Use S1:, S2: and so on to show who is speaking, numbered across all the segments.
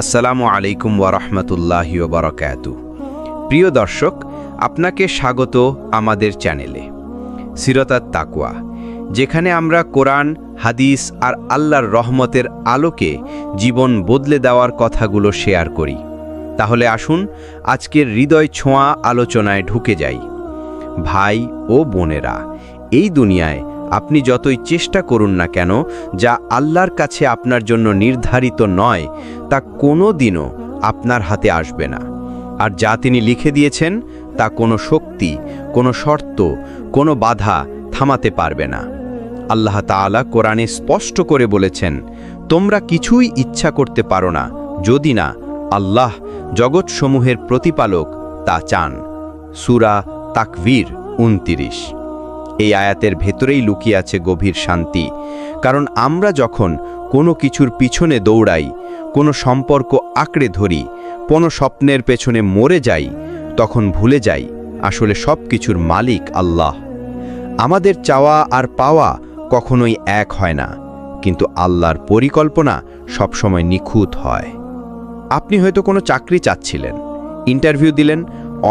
S1: আসসালামু আলাইকুম ওয়ারাহমাতুল্লাহি ওয়া বারাকাতুহু। প্রিয় দর্শক, আপনাকে স্বাগত আমাদের চ্যানেলে সিরাতাত তাকওয়া, যেখানে আমরা কোরআন, হাদিস আর আল্লাহর রহমতের আলোকে জীবন বদলে দেওয়ার কথাগুলো শেয়ার করি। তাহলে আসুন আজকের হৃদয় ছোঁয়া আলোচনায় ঢুকে যাই। ভাই ও বোনেরা, এই দুনিয়ায় আপনি যতই চেষ্টা করুন না কেন, যা আল্লাহর কাছে আপনার জন্য নির্ধারিত নয় তা কোনো দিনও আপনার হাতে আসবে না। আর যা তিনি লিখে দিয়েছেন তা কোনো শক্তি, কোনো শর্ত, কোনো বাধা থামাতে পারবে না। আল্লাহ তাআলা কোরআনে স্পষ্ট করে বলেছেন, তোমরা কিছুই ইচ্ছা করতে পারো না যদি না আল্লাহ জগৎসমূহের প্রতিপালক তা চান। সূরা তাকবীর ২৯। এই আয়াতের ভেতরেই লুকিয়ে আছে গভীর শান্তি। কারণ আমরা যখন কোনো কিছুর পিছনে দৌড়াই, কোনো সম্পর্ক আঁকড়ে ধরি, কোনো স্বপ্নের পেছনে মরে যাই, তখন ভুলে যাই আসলে সব কিছুর মালিক আল্লাহ। আমাদের চাওয়া আর পাওয়া কখনোই এক হয় না, কিন্তু আল্লাহর পরিকল্পনা সবসময় নিখুঁত হয়। আপনি হয়তো কোনো চাকরি চাচ্ছিলেন, ইন্টারভিউ দিলেন,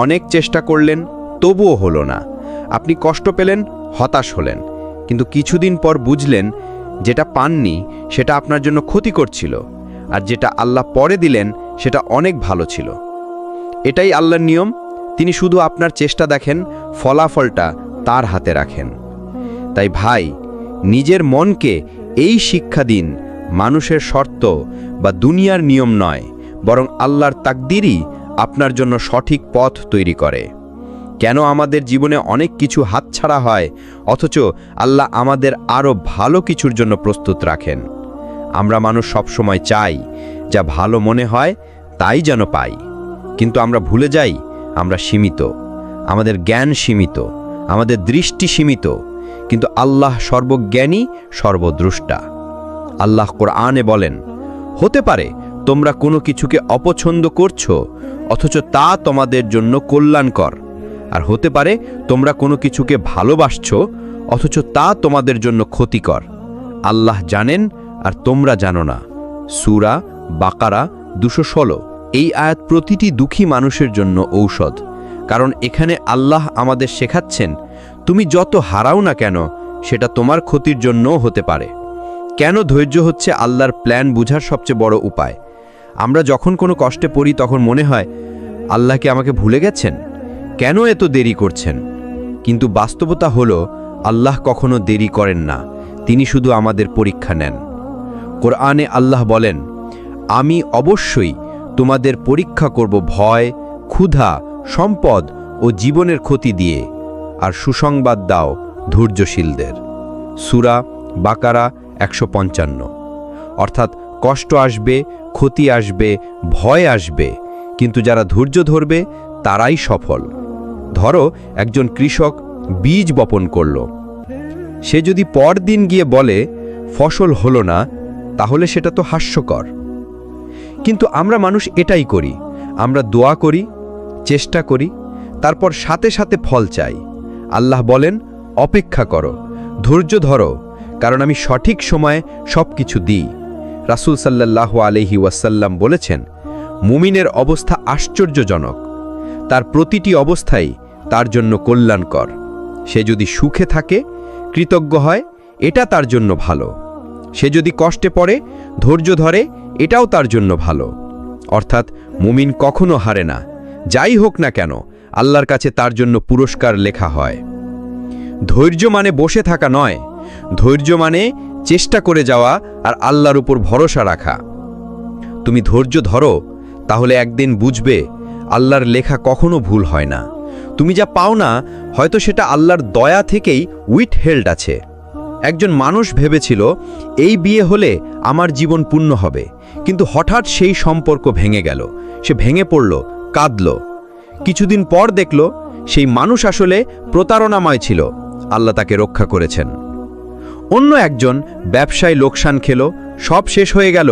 S1: অনেক চেষ্টা করলেন, তবুও হলো না। আপনি কষ্ট পেলেন, হতাশ হলেন, কিন্তু কিছুদিন পর বুঝলেন যেটা পাননি সেটা আপনার জন্য ক্ষতি করছিল, আর যেটা আল্লাহ পরে দিলেন সেটা অনেক ভালো ছিল। এটাই আল্লাহর নিয়ম। তিনি শুধু আপনার চেষ্টা দেখেন, ফলাফলটা তার হাতে রাখেন। তাই ভাই, নিজের মনকে এই শিক্ষা দিন, মানুষের শর্ত বা দুনিয়ার নিয়ম নয়, বরং আল্লাহর তাকদীরই আপনার জন্য সঠিক পথ তৈরি করে। কেন আমাদের জীবনে অনেক কিছু হাতছাড়া হয়, অথচ আল্লাহ আমাদের আরও ভালো কিছুর জন্য প্রস্তুত রাখেন? আমরা মানুষ সবসময় চাই যা ভালো মনে হয় তাই যেন পাই, কিন্তু আমরা ভুলে যাই আমরা সীমিত, আমাদের জ্ঞান সীমিত, আমাদের দৃষ্টি সীমিত, কিন্তু আল্লাহ সর্বজ্ঞানী, সর্বদ্রষ্টা। আল্লাহ কোরআনে বলেন, হতে পারে তোমরা কোনো কিছুকে অপছন্দ করছো, অথচ তা তোমাদের জন্য কল্যাণকর। আর হতে পারে তোমরা কোনো কিছুকে ভালোবাসছো, অথচ তা তোমাদের জন্য ক্ষতিকর। আল্লাহ জানেন আর তোমরা জানো না। সূরা বাকারা ২১৬। এই আয়াত প্রতিটি দুঃখী মানুষের জন্য ঔষধ। কারণ এখানে আল্লাহ আমাদের শেখাচ্ছেন, তুমি যত হারাও না কেন সেটা তোমার ক্ষতির জন্যও হতে পারে। কেন ধৈর্য হচ্ছে আল্লাহর প্ল্যান বুঝার সবচেয়ে বড় উপায়। আমরা যখন কোনো কষ্টে পড়ি তখন মনে হয়, আল্লাহ কি আমাকে ভুলে গেছেন? কেন এত দেরি করছেন? কিন্তু বাস্তবতা হলো, আল্লাহ কখনো দেরি করেন না, তিনি শুধু আমাদের পরীক্ষা নেন। কোরআনে আল্লাহ বলেন, আমি অবশ্যই তোমাদের পরীক্ষা করব ভয়, ক্ষুধা, সম্পদ ও জীবনের ক্ষতি দিয়ে, আর সুসংবাদ দাও ধৈর্যশীলদের। সূরা বাকারা ১৫৫। অর্থাৎ কষ্ট আসবে, ক্ষতি আসবে, ভয় আসবে, কিন্তু যারা ধৈর্য ধরবে তারাই সফল। ধরো একজন কৃষক বীজ বপন করল, সে যদি পরদিন গিয়ে বলে ফসল হলো না, তাহলে সেটা তো হাস্যকর। কিন্তু আমরা মানুষ এটাই করি, আমরা দোয়া করি, চেষ্টা করি, তারপর সাথে সাথে ফল চাই। আল্লাহ বলেন, অপেক্ষা করো, ধৈর্য ধরো, কারণ আমি সঠিক সময়ে সব কিছু দিই। রাসূল সাল্লাল্লাহু আলাইহি ওয়াসাল্লাম বলেছেন, মুমিনের অবস্থা আশ্চর্যজনক, তার প্রতিটি অবস্থাই তার জন্য কল্যাণকর। সে যদি সুখে থাকে, কৃতজ্ঞ হয়, এটা তার জন্য ভালো। সে যদি কষ্টে পড়ে, ধৈর্য ধরে, এটাও তার জন্য ভালো। অর্থাৎ মুমিন কখনো হারে না, যাই হোক না কেন আল্লাহর কাছে তার জন্য পুরস্কার লেখা হয়। ধৈর্য মানে বসে থাকা নয়, ধৈর্য মানে চেষ্টা করে যাওয়া আর আল্লাহর উপর ভরসা রাখা। তুমি ধৈর্য ধরো, তাহলে একদিন বুঝবে আল্লাহর লেখা কখনো ভুল হয় না। তুমি যা পাও না, হয়তো সেটা আল্লাহর দয়া থেকেই উইথহেল্ড আছে। একজন মানুষ ভেবেছিল, এই বিয়ে হলে আমার জীবন পূর্ণ হবে, কিন্তু হঠাৎ সেই সম্পর্ক ভেঙে গেল। সে ভেঙে পড়ল, কাঁদল। কিছুদিন পর দেখল সেই মানুষ আসলে প্রতারণাময় ছিল, আল্লাহ তাকে রক্ষা করেছেন। অন্য একজন ব্যবসায় লোকসান খেল, সব শেষ হয়ে গেল,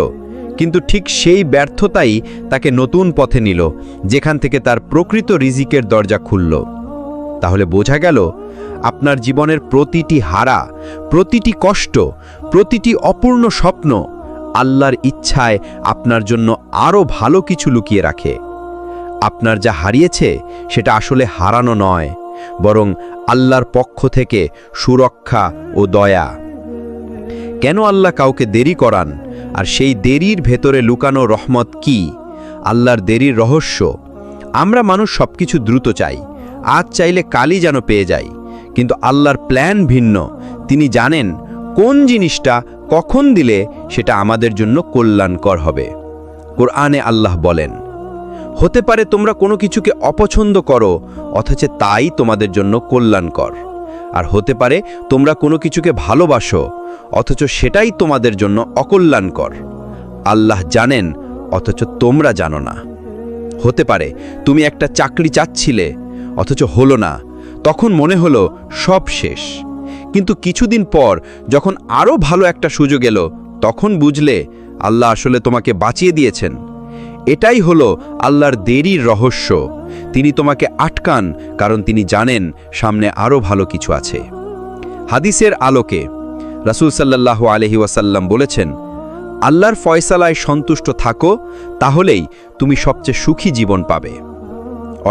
S1: কিন্তু ঠিক সেই ব্যর্থতাই তাকে নতুন পথে নিল, যেখান থেকে তার প্রকৃত রিজিকের দরজা খুলল। তাহলে বোঝা গেল, আপনার জীবনের প্রতিটি হারা, প্রতিটি কষ্ট, প্রতিটি অপূর্ণ স্বপ্ন আল্লাহর ইচ্ছায় আপনার জন্য আরও ভালো কিছু লুকিয়ে রাখে। আপনার যা হারিয়েছে সেটা আসলে হারানো নয়, বরং আল্লাহর পক্ষ থেকে সুরক্ষা ও দয়া। কেন আল্লাহ কাউকে দেরি করান, আর সেই দেরির ভেতরে লুকানো রহমত কি? আল্লাহর দেরির রহস্য। আমরা মানুষ সবকিছু দ্রুত চাই, আজ চাইলে কালই যেন পেয়ে যাই, কিন্তু আল্লাহর প্ল্যান ভিন্ন। তিনি জানেন কোন জিনিসটা কখন দিলে সেটা আমাদের জন্য কল্যাণকর হবে। কোরআনে আল্লাহ বলেন, হতে পারে তোমরা কোনো কিছুকে অপছন্দ করো অথচ তাই তোমাদের জন্য কল্যাণকর, আর হতে পারে তোমরা কোনো কিছুকে ভালোবাসো অথচ সেটাই তোমাদের জন্য অকল্যাণকর। আল্লাহ জানেন অথচ তোমরা জানো না। হতে পারে তুমি একটা চাকরি চাচ্ছিলে অথচ হলো না, তখন মনে হলো সব শেষ, কিন্তু কিছুদিন পর যখন আরও ভালো একটা সুযোগ এলো তখন বুঝলে আল্লাহ আসলে তোমাকে বাঁচিয়ে দিয়েছেন। এটাই হলো আল্লাহর দেরির রহস্য। তিনি তোমাকে আটকান কারণ তিনি জানেন সামনে আরও ভালো কিছু আছে। হাদিসের আলোকে রাসূল সাল্লাল্লাহু আলাইহি ওয়াসাল্লাম বলেছেন, আল্লাহর ফয়সালায় সন্তুষ্ট থাকো, তাহলেই তুমি সবচেয়ে সুখী জীবন পাবে।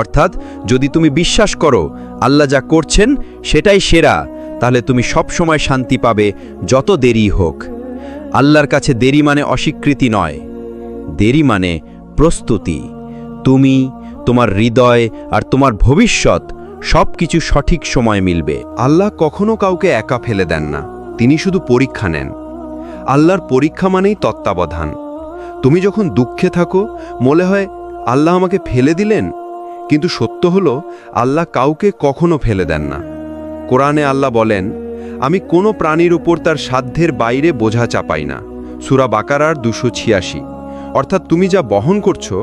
S1: অর্থাৎ যদি তুমি বিশ্বাস করো আল্লাহ যা করছেন সেটাই সেরা, তাহলে তুমি সব সময় শান্তি পাবে, যত দেরি হোক। আল্লাহর কাছে দেরি মানে অস্বীকৃতি নয়, দেরি মানে প্রস্তুতি। তুমি, তোমার হৃদয় আর তোমার ভবিষ্যৎ সবকিছু সঠিক সময় মিলবে।
S2: আল্লাহ কখনো কাউকে একা ফেলে দেন না, তিনি শুধু পরীক্ষা নেন। আল্লাহর পরীক্ষা মানেই তত্ত্বাবধান। তুমি যখন দুঃখে থাকো মনে হয় আল্লাহ আমাকে ফেলে দিলেন, কিন্তু সত্য হলো আল্লাহ কাউকে কখনো ফেলে দেন না। কোরআনে আল্লাহ বলেন, আমি কোনো প্রাণীর উপর তার সাধ্যের বাইরে বোঝা চাপাই না। সূরা বাকারার 286। অর্থাৎ তুমি যা বহন করছো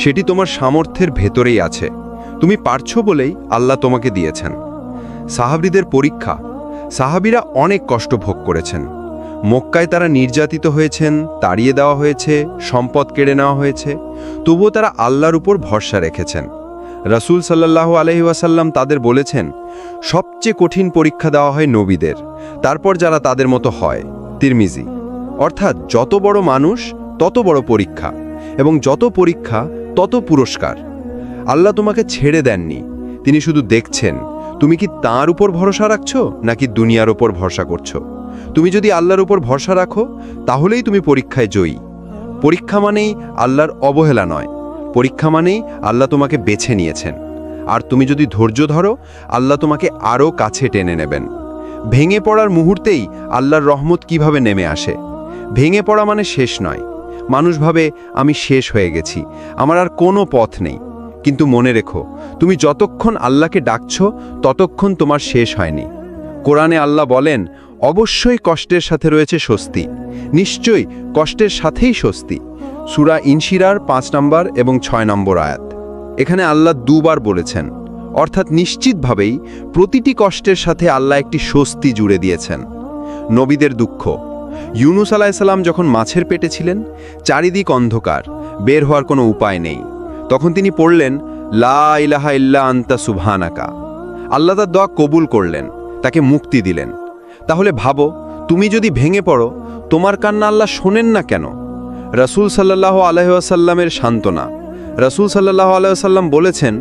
S2: সেটি তোমার সামর্থ্যের ভেতরেই আছে, তুমি পারছো বলেই আল্লাহ তোমাকে দিয়েছেন। সাহাবীদের পরীক্ষা। সাহাবীরা অনেক কষ্ট ভোগ করেছেন। মক্কায় তারা নির্যাতিত হয়েছেন, তাড়িয়ে দেওয়া হয়েছে, সম্পদ কেড়ে নেওয়া হয়েছে, তবুও তারা আল্লাহর উপর ভরসা রেখেছেন। রাসূল সাল্লাল্লাহু আলাইহি ওয়াসাল্লাম তাদের বলেছেন, সবচেয়ে কঠিন পরীক্ষা দেওয়া হয় নবীদের, তারপর যারা তাদের মতো হয়। তিরমিজি। অর্থাৎ যত বড় মানুষ তত বড় পরীক্ষা, এবং যত পরীক্ষা তত পুরস্কার। আল্লাহ তোমাকে ছেড়ে দেননি, তিনি শুধু দেখছেন তুমি কি তাঁর উপর ভরসা রাখছো নাকি দুনিয়ার উপর ভরসা করছো। তুমি যদি আল্লাহর উপর ভরসা রাখো তাহলেই তুমি পরীক্ষায় জয়ী। পরীক্ষা মানেই আল্লাহর অবহেলা নয়, পরীক্ষা মানেই আল্লাহ তোমাকে বেছে নিয়েছেন। আর তুমি যদি ধৈর্য ধরো আল্লাহ তোমাকে আরও কাছে টেনে নেবেন। ভেঙে পড়ার মুহূর্তেই আল্লাহর রহমত কিভাবে নেমে আসে। ভেঙে পড়া মানে শেষ নয়। মানুষ ভাবে আমি শেষ হয়ে গেছি, আমার আর কোনো পথ নেই। কিন্তু মনে রেখো, তুমি যতক্ষণ আল্লাহকে ডাকছো ততক্ষণ তোমার শেষ হয়নি। কোরআনে আল্লাহ বলেন, অবশ্যই কষ্টের সাথে রয়েছে স্বস্তি, নিশ্চয়ই কষ্টের সাথেই স্বস্তি। সূরা ইনশিরার 5 নম্বর এবং 6 নম্বর আয়াত। এখানে আল্লাহ দুবার বলেছেন, অর্থাৎ নিশ্চিতভাবেই প্রতিটি কষ্টের সাথে আল্লাহ একটি স্বস্তি জুড়ে দিয়েছেন। নবীদের দুঃখ। ইউনুস আলাইহিস সালাম যখন মাছের পেটে ছিলেন, চারিদিক অন্ধকার, বের হওয়ার কোনো উপায় নেই, তখন তিনি পড়লেন, লা ইলাহা ইল্লা আনতা সুবহানাকা। আল্লাহ তার দোয়া কবুল করলেন, তাকে মুক্তি দিলেন। তাহলে ভাবো, তুমি যদি ভেঙে পড়ো, তোমার কান্না আল্লাহ শোনেন না কেন? রাসূল সাল্লাল্লাহু আলাইহি ওয়াসাল্লামের সান্ত্বনা। রাসূল সাল্লাল্লাহু আলাইহি ওয়াসাল্লাম বলেছেন,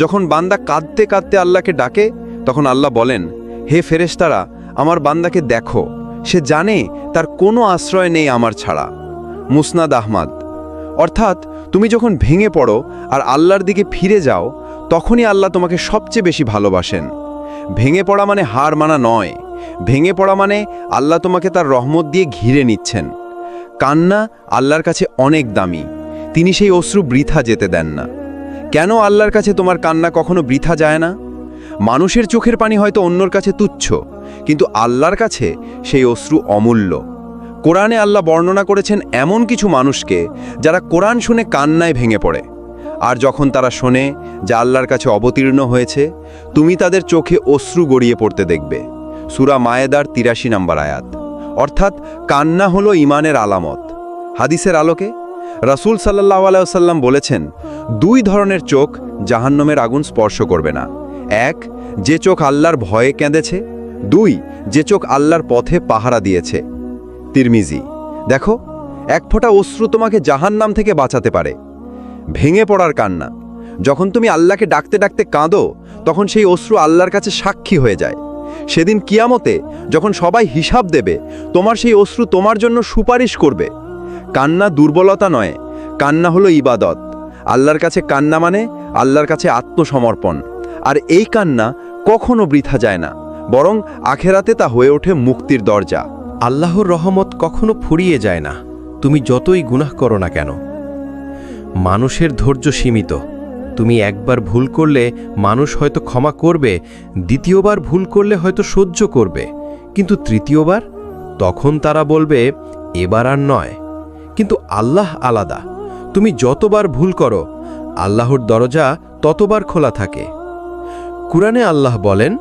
S2: যখন বান্দা কাঁদতে কাঁদতে আল্লাহকে ডাকে তখন আল্লাহ বলেন, হে ফেরেশতারা, আমার বান্দাকে দেখো, সে জানে তার কোনো আশ্রয় নেই আমার ছাড়া। মুসনাদ আহমদ। অর্থাৎ তুমি যখন ভেঙে পড়ো আর আল্লাহর দিকে ফিরে যাও, তখনই আল্লাহ তোমাকে সবচেয়ে বেশি ভালোবাসেন। ভেঙে পড়া মানে হার মানা নয়, ভেঙে পড়া মানে আল্লাহ তোমাকে তার রহমত দিয়ে ঘিরে নিচ্ছেন। কান্না আল্লাহর কাছে অনেক দামি, তিনি সেই অশ্রু বৃথা যেতে দেন না। কেন আল্লাহর কাছে তোমার কান্না কখনো বৃথা যায় না? মানুষের চোখের পানি হয়তো অন্যর কাছে তুচ্ছ, কিন্তু আল্লাহর কাছে সেই অশ্রু অমূল্য। কোরআনে আল্লাহ বর্ণনা করেছেন এমন কিছু মানুষকে যারা কোরআন শুনে কান্নায় ভেঙে পড়ে, আর যখন তারা শোনে যে আল্লাহর কাছে অবতীর্ণ হয়েছে, তুমি তাদের চোখে অশ্রু গড়িয়ে পড়তে দেখবে। সূরা মায়েদার 83 নম্বর আয়াত। অর্থাৎ কান্না হলো ঈমানের আলামত। হাদিসের আলোকে রাসূল সাল্লাল্লাহু আলাইহি ওয়াসাল্লাম বলেছেন, 2 ধরনের চোখ জাহান্নামের আগুন স্পর্শ করবে না। 1, যে চোখ আল্লাহর ভয়ে কেঁদেছে। 2, যে চোখ আল্লাহর পথে পাহারা দিয়েছে। তিরমিজি। দেখো, এক ফোঁটা অশ্রু তোমাকে জাহান্নাম থেকে বাঁচাতে পারে। ভেঙে পড়ার কান্না, যখন তুমি আল্লাহকে ডাকতে ডাকতে কাঁদো, তখন সেই অশ্রু আল্লাহর কাছে সাক্ষী হয়ে যায়। সেদিন কিয়ামতে যখন সবাই হিসাব দেবে, তোমার সেই অশ্রু তোমার জন্য সুপারিশ করবে। কান্না দুর্বলতা নয়, কান্না হলো ইবাদত। আল্লাহর কাছে কান্না মানে আল্লাহর কাছে আত্মসমর্পণ। আর এই কান্না কখনো বৃথা যায় না, বরং আখেরাতে তা হয়ে ওঠে মুক্তির দরজা।
S3: আল্লাহর রহমত কখনো ফুরিয়ে যায় না, তুমি যতই গুনাহ করো না কেন। মানুষের ধৈর্য সীমিত। তুমি একবার ভুল করলে মানুষ হয়তো ক্ষমা করবে, দ্বিতীয়বার ভুল করলে হয়তো সহ্য করবে, কিন্তু তৃতীয়বার তখন তারা বলবে এবার আর নয়। কিন্তু আল্লাহ আলাদা। তুমি যতবার ভুল করো, আল্লাহর দরজা ততবার খোলা থাকে। কুরআনে আল্লাহ বলেন,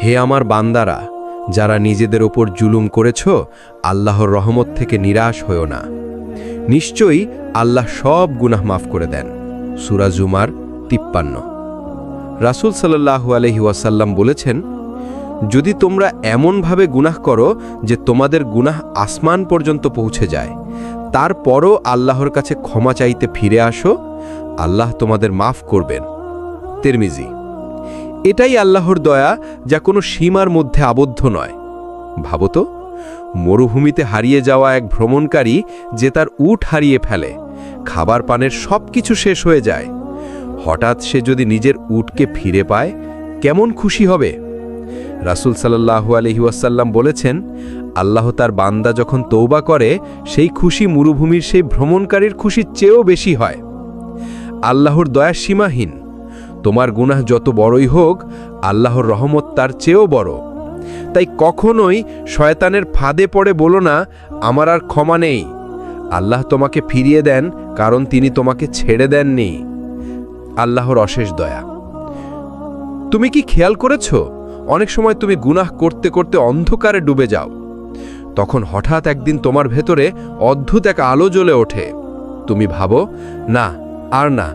S3: হে আমার বান্দারা, যারা নিজেদের ওপর জুলুম করেছ, আল্লাহর রহমত থেকে নিরাশ হও না। নিশ্চয়ই আল্লাহ সব গুনাহ মাফ করে দেন। সূরা জুমার 53। রাসূল সাল্লাল্লাহু আলাইহি ওয়াসাল্লাম বলেছেন, যদি তোমরা এমনভাবে গুনাহ করো যে তোমাদের গুনাহ আসমান পর্যন্ত পৌঁছে যায়, তারপরও আল্লাহর কাছে ক্ষমা চাইতে ফিরে আসো, আল্লাহ তোমাদের মাফ করবেন। তিরমিজি। এটাই আল্লাহর দয়া, যা কোনো সীমার মধ্যে আবদ্ধ নয়। ভাবো তো, মরুভূমিতে হারিয়ে যাওয়া এক ভ্রমণকারী যে তার উট হারিয়ে ফেলে, খাবার পানের সব কিছু শেষ হয়ে যায়, হঠাৎ সে যদি নিজের উটকে ফিরে পায়, কেমন খুশি হবে। রাসূল সাল্লাল্লাহু আলাইহি ওয়াসাল্লাম বলেছেন, আল্লাহ তার বান্দা যখন তওবা করে, সেই খুশি মরুভূমির সেই ভ্রমণকারীর খুশির চেয়েও বেশি হয়। আল্লাহর দয়া সীমাহীন। তোমার গুনাহ যত বড়ই হোক, আল্লাহর রহমত তার চেয়েও বড়। তাই কখনোই শয়তানের ফাঁদে পড়ে বলো না, আমার আর ক্ষমা নেই। আল্লাহ তোমাকে ফিরিয়ে দেন, কারণ তিনি তোমাকে ছেড়ে দেননি। আল্লাহর অশেষ দয়া। তুমি কি খেয়াল করেছ, অনেক সময় তুমি গুনাহ করতে করতে অন্ধকারে ডুবে যাও, তখন হঠাৎ একদিন তোমার ভেতরে অদ্ভুত এক আলো জ্বলে ওঠে। তুমি ভাবো, না আর না,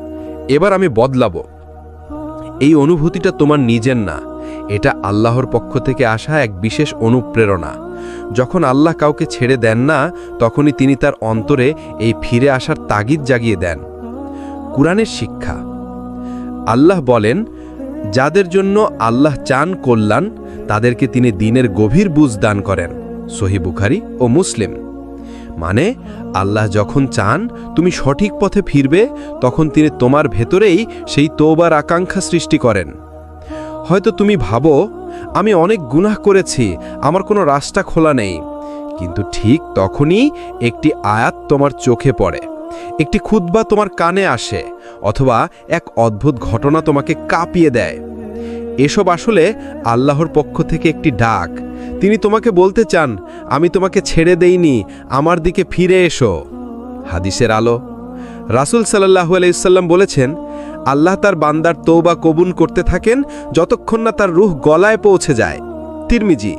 S3: এবার আমি বদলাবো। এই অনুভূতিটা তোমার নিজের না, এটা আল্লাহর পক্ষ থেকে আসা এক বিশেষ অনুপ্রেরণা। যখন আল্লাহ কাউকে ছেড়ে দেন না, তখনই তিনি তার অন্তরে এই ফিরে আসার তাগিদ জাগিয়ে দেন। কুরআনের শিক্ষা। আল্লাহ বলেন, যাদের জন্য আল্লাহ চান কল্যাণ, তাদেরকে তিনি দ্বীনের গভীর বুঝ দান করেন। সহিহ বুখারী ও মুসলিম। মানে আল্লাহ যখন চান তুমি সঠিক পথে ফিরবে, তখন তিনি তোমার ভেতরেই সেই তওবার আকাঙ্ক্ষা সৃষ্টি করেন। হয়তো তুমি ভাবো, আমি অনেক গুনাহ করেছি, আমার কোনো রাস্তা খোলা নেই। কিন্তু ঠিক তখনই একটি আয়াত তোমার চোখে পড়ে, একটি খুতবা তোমার কানে আসে, অথবা এক অদ্ভুত ঘটনা তোমাকে কাঁপিয়ে দেয়। এসব আসলে আল্লাহর পক্ষ থেকে একটি ডাক। তিনি তোমাকে বলতে চান, আমি তোমাকে ছেড়ে দেইনি, আমার দিকে ফিরে এসো। হাদিসের আলো। রাসূল সাল্লাল্লাহু আলাইহি ওয়াসাল্লাম বলেছেন, আল্লাহ তার বান্দার তওবা কবুল করতে থাকেন যতক্ষণ না তার রূহ গলায় পৌঁছে যায়। তিরমিজি।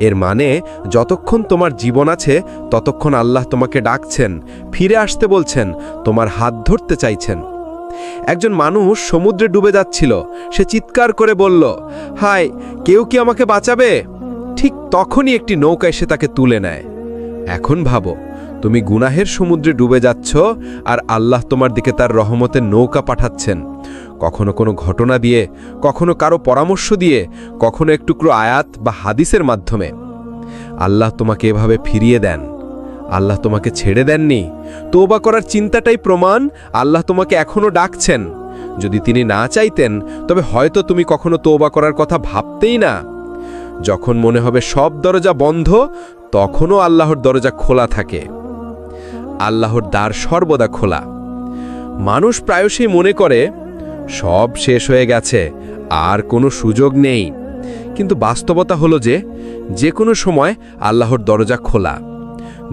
S3: এর মানে যতক্ষণ তোমার জীবন আছে, ততক্ষণ আল্লাহ তোমাকে ডাকছেন, ফিরে আসতে বলছেন, তোমার হাত ধরতে চাইছেন। একজন মানুষ সমুদ্রে ডুবে যাচ্ছিল। সে চিৎকার করে বলল, হায়, কেউ কি আমাকে বাঁচাবে? ঠিক তখনই একটি নৌকা এসে তাকে তুলে নেয়। এখন ভাবো, তুমি গুনাহের সমুদ্রে ডুবে যাচ্ছ, আর আল্লাহ তোমার দিকে তার রহমতের নৌকা পাঠাচ্ছেন। কখনো কোনো ঘটনা দিয়ে, কখনো কারো পরামর্শ দিয়ে, কখনো এক টুকরো আয়াত বা হাদিসের মাধ্যমে। আল্লাহ তোমাকে এভাবে ফিরিয়ে দেন। আল্লাহ তোমাকে ছেড়ে দেননি। তওবা করার চিন্তাটাই প্রমাণ আল্লাহ তোমাকে এখনো ডাকছেন। যদি তিনি না চাইতেন, তবে হয়তো তুমি কখনো তওবা করার কথা ভাবতেই না। যখন মনে হবে সব দরজা বন্ধ, তখনও আল্লাহর দরজা খোলা থাকে। আল্লাহর দ্বার সর্বদা খোলা। মানুষ প্রায়শই মনে করে সব শেষ হয়ে গেছে, আর কোনো সুযোগ নেই। কিন্তু বাস্তবতা হলো যে কোনো সময় আল্লাহর দরজা খোলা।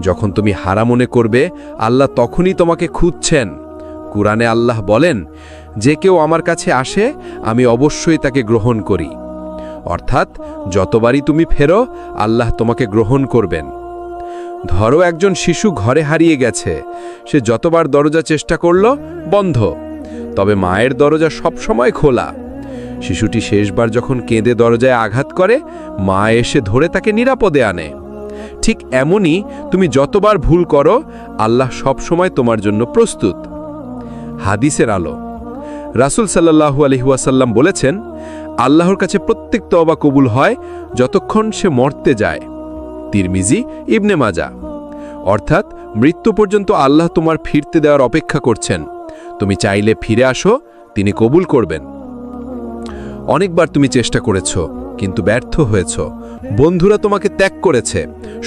S3: যখন তুমি হারা মনে করবে, আল্লাহ তখনই তোমাকে খুঁজছেন। কুরআনে আল্লাহ বলেন, যে কেউ আমার কাছে আসে, আমি অবশ্যই তাকে গ্রহণ করি। অর্থাৎ যতবারই তুমি ফেরো, আল্লাহ তোমাকে গ্রহণ করবেন। ধরো একজন শিশু ঘরে হারিয়ে গেছে, সে যতবার দরজা চেষ্টা করল, বন্ধ। তবে মায়ের দরজা সবসময় খোলা। শিশুটি শেষবার যখন কেঁদে দরজায় আঘাত করে, মা এসে ধরে তাকে নিরাপদে আনে।
S4: ঠিক এমনই তুমি যতবার ভুল করো আল্লাহ সব সময় তোমার জন্য প্রস্তুত। হাদিসের আলো। রাসূল সাল্লাল্লাহু আলাইহি ওয়াসাল্লাম বলেছেন, আল্লাহর কাছে প্রত্যেক তওবা কবুল হয় যতক্ষণ সে মরতে যায়। তিরমিজি, ইবনে মাজা। অর্থাৎ মৃত্যু পর্যন্ত আল্লাহ তোমার ফিরতে দেওয়ার অপেক্ষা করছেন। তুমি চাইলে ফিরে আসো, তিনি কবুল করবেন। অনেকবার তুমি চেষ্টা করেছ কিন্তু ব্যর্থ হয়েছ। বন্ধুরা তোমাকে ত্যাগ করেছে,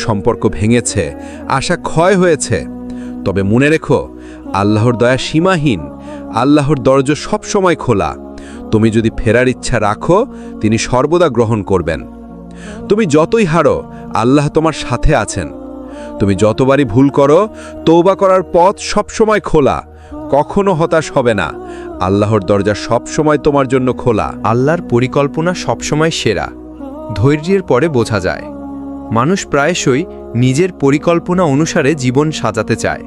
S4: সম্পর্ক ভেঙেছে, আশা ক্ষয় হয়েছে। তবে মনে রেখো, আল্লাহর দয়া সীমাহীন, আল্লাহর দরজা সব সময় খোলা। তুমি যদি ফেরার ইচ্ছা রাখো, তিনি সর্বদা গ্রহণ করবেন। তুমি যতই হারো, আল্লাহ তোমার সাথে আছেন। তুমি যতবারই ভুল করো, তওবা করার পথ সবসময় খোলা। কখনো হতাশ হবে না, আল্লাহর দরজা সবসময় তোমার জন্য খোলা।
S3: আল্লাহর পরিকল্পনা সবসময় সেরা। ধৈর্যের পরে বোঝা যায়। মানুষ প্রায়শই নিজের পরিকল্পনা অনুসারে জীবন সাজাতে চায়,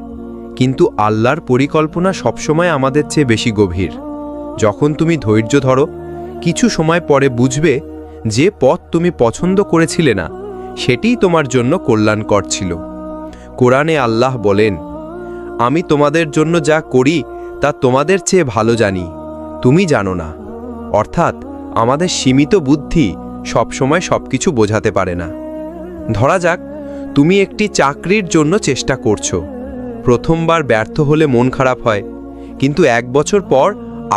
S3: কিন্তু আল্লাহর পরিকল্পনা সবসময় আমাদের চেয়ে বেশি গভীর। যখন তুমি ধৈর্য ধরো, কিছু সময় পরে বুঝবে যে পথ তুমি পছন্দ করেছিলে না, সেটিই তোমার জন্য কল্যাণকর ছিল। কোরআনে আল্লাহ বলেন, আমি তোমাদের জন্য যা করি তা তোমাদের চেয়ে ভালো জানি, তুমি জানো না। অর্থাৎ আমাদের সীমিত বুদ্ধি সবসময় সবকিছু বোঝাতে পারে না। ধরা যাক, তুমি একটি চাকরির জন্য চেষ্টা করছো। প্রথমবার ব্যর্থ হলে মন খারাপ হয়, কিন্তু 1 বছর পর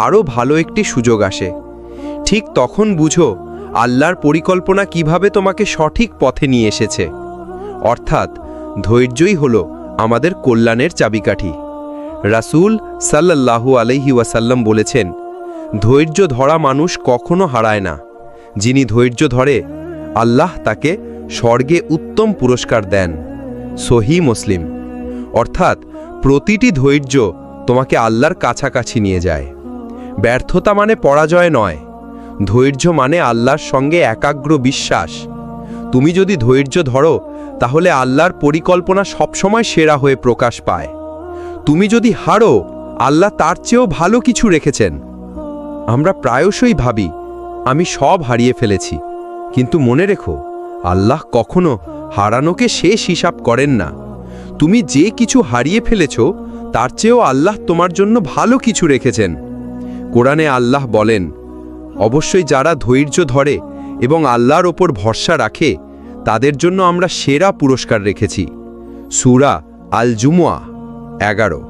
S3: আরও ভালো একটি সুযোগ আসে। ঠিক তখন বুঝো আল্লাহর পরিকল্পনা কিভাবে তোমাকে সঠিক পথে নিয়ে এসেছে। অর্থাৎ ধৈর্যই হলো আমাদের কল্যাণের চাবিকাঠি। রাসূল সাল্লাল্লাহু আলাইহি ওয়াসাল্লাম বলেছেন, ধৈর্য ধরা মানুষ কখনো হারায় না। যিনি ধৈর্য ধরে, আল্লাহ তাকে স্বর্গে উত্তম পুরস্কার দেন। সহিহ মুসলিম। অর্থাৎ প্রতিটি ধৈর্য তোমাকে আল্লাহর কাছাকাছি নিয়ে যায়। ব্যর্থতা মানে পরাজয় নয়, ধৈর্য মানে আল্লাহর সঙ্গে একাগ্র বিশ্বাস। তুমি যদি ধৈর্য ধরো, তাহলে আল্লাহর পরিকল্পনা সবসময় সেরা হয়ে প্রকাশ পায়। তুমি যদি হারো, আল্লাহ তার চেয়েও ভালো কিছু রেখেছেন। আমরা প্রায়শই ভাবি, আমি সব হারিয়ে ফেলেছি, কিন্তু মনে রেখো, আল্লাহ কখনো হারানোকে শেষ হিসাব করেন না। তুমি যে কিছু হারিয়ে ফেলেছ, তার চেয়েও আল্লাহ তোমার জন্য ভালো কিছু রেখেছেন। কোরআনে আল্লাহ বলেন, অবশ্যই যারা ধৈর্য ধরে এবং আল্লাহর ওপর ভরসা রাখে, তাদের জন্য আমরা সেরা পুরস্কার রেখেছি। সূরা আল জুমুয়া 11।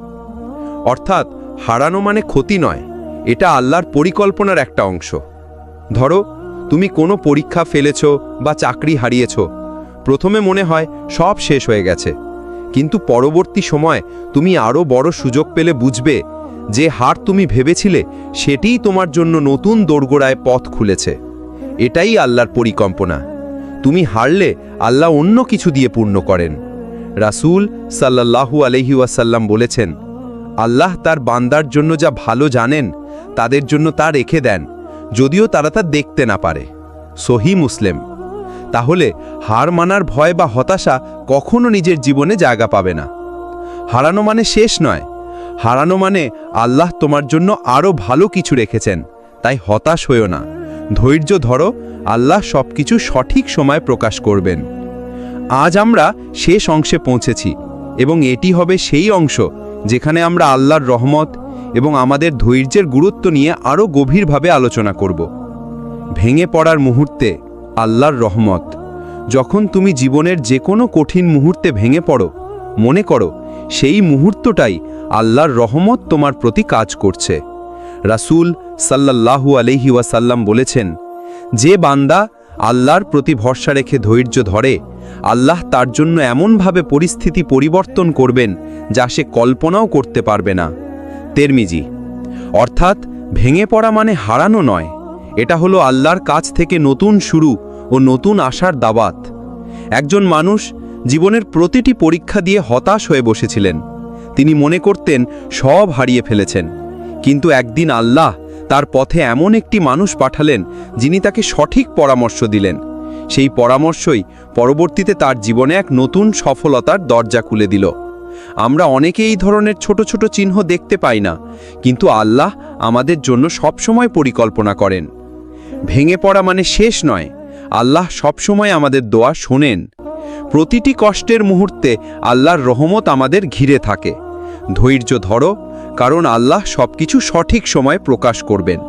S3: অর্থাৎ হারানো মানে ক্ষতি নয়, এটা আল্লাহর পরিকল্পনার একটা অংশ। ধরো, তুমি কোনো পরীক্ষা ফেলেছ বা চাকরি হারিয়েছ। প্রথমে মনে হয় সব শেষ হয়ে গেছে, কিন্তু পরবর্তী সময় তুমি আরও বড় সুযোগ পেলে বুঝবে যে হার তুমি ভেবেছিলে সেটিই তোমার জন্য নতুন দোরগোড়ায় পথ খুলেছে। এটাই আল্লাহর পরিকল্পনা। তুমি হারলে আল্লাহ অন্য কিছু দিয়ে পূর্ণ করেন। রাসূল সাল্লাল্লাহু আলাইহি ওয়াসাল্লাম বলেছেন, আল্লাহ তার বান্দার জন্য যা ভালো জানেন, তাদের জন্য তা রেখে দেন, যদিও তারা তা দেখতে না পারে। সহিহ মুসলিম। তাহলে হার মানার ভয় বা হতাশা কখনো নিজের জীবনে জায়গা পাবে না। হারানো মানে শেষ নয়, হারানো মানে আল্লাহ তোমার জন্য আরও ভালো কিছু রেখেছেন। তাই হতাশ হইও না, ধৈর্য ধরো, আল্লাহ সবকিছু সঠিক সময় প্রকাশ করবেন। আজ আমরা শেষ অংশে পৌঁছেছি, এবং এটি হবে সেই অংশ যেখানে আমরা আল্লাহর রহমত এবং আমাদের ধৈর্যের গুরুত্ব নিয়ে আরও গভীরভাবে আলোচনা করব। ভেঙে পড়ার মুহূর্তে আল্লাহর রহমত। যখন তুমি জীবনের যে কোনো কঠিন মুহূর্তে ভেঙে পড়ো, মনে করো সেই মুহূর্তটাই আল্লাহর রহমত তোমার প্রতি কাজ করছে। রাসূল সাল্লাল্লাহু আলাইহি ওয়াসাল্লাম বলেছেন, যে বান্দা আল্লাহর প্রতি ভরসা রেখে ধৈর্য ধরে, আল্লাহ তার জন্য এমনভাবে পরিস্থিতি পরিবর্তন করবেন যা সে কল্পনাও করতে পারবে না। তিরমিজি। অর্থাৎ ভেঙে পড়া মানে হারানো নয়, এটা হলো আল্লাহর কাছ থেকে নতুন শুরু ও নতুন আশার দাওয়াত। একজন মানুষ জীবনের প্রতিটি পরীক্ষা দিয়ে হতাশ হয়ে বসেছিলেন। তিনি মনে করতেন সব হারিয়ে ফেলেছেন, কিন্তু একদিন আল্লাহ তার পথে এমন একটি মানুষ পাঠালেন যিনি তাকে সঠিক পরামর্শ দিলেন। সেই পরামর্শই পরবর্তীতে তার জীবনে এক নতুন সফলতার দরজা খুলে দিল। আমরা অনেকে এই ধরনের ছোট ছোট চিহ্ন দেখতে পাই না, কিন্তু আল্লাহ আমাদের জন্য সবসময় পরিকল্পনা করেন। ভেঙে পড়া মানে শেষ নয়, আল্লাহ সবসময় আমাদের দোয়া শোনেন।
S2: প্রতিটি কষ্টের মুহূর্তে আল্লাহর রহমত আমাদের ঘিরে থাকে। ধৈর্য ধরো, কারণ আল্লাহ সবকিছু সঠিক সময়ে প্রকাশ করবেন।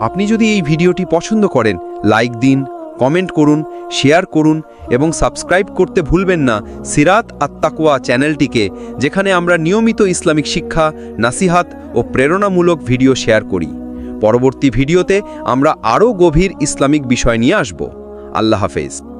S2: আপনি যদি এই ভিডিওটি পছন্দ করেন, লাইক দিন, কমেন্ট করুন, শেয়ার করুন এবং সাবস্ক্রাইব করতে ভুলবেন না সিরাত আত-তাকওয়া চ্যানেলটিকে, যেখানে আমরা নিয়মিত ইসলামিক শিক্ষা, নাসিহাত ও প্রেরণামূলক ভিডিও শেয়ার করি। পরবর্তী ভিডিওতে আমরা আরও গভীর ইসলামিক বিষয় নিয়ে আসব। আল্লাহ হাফেজ।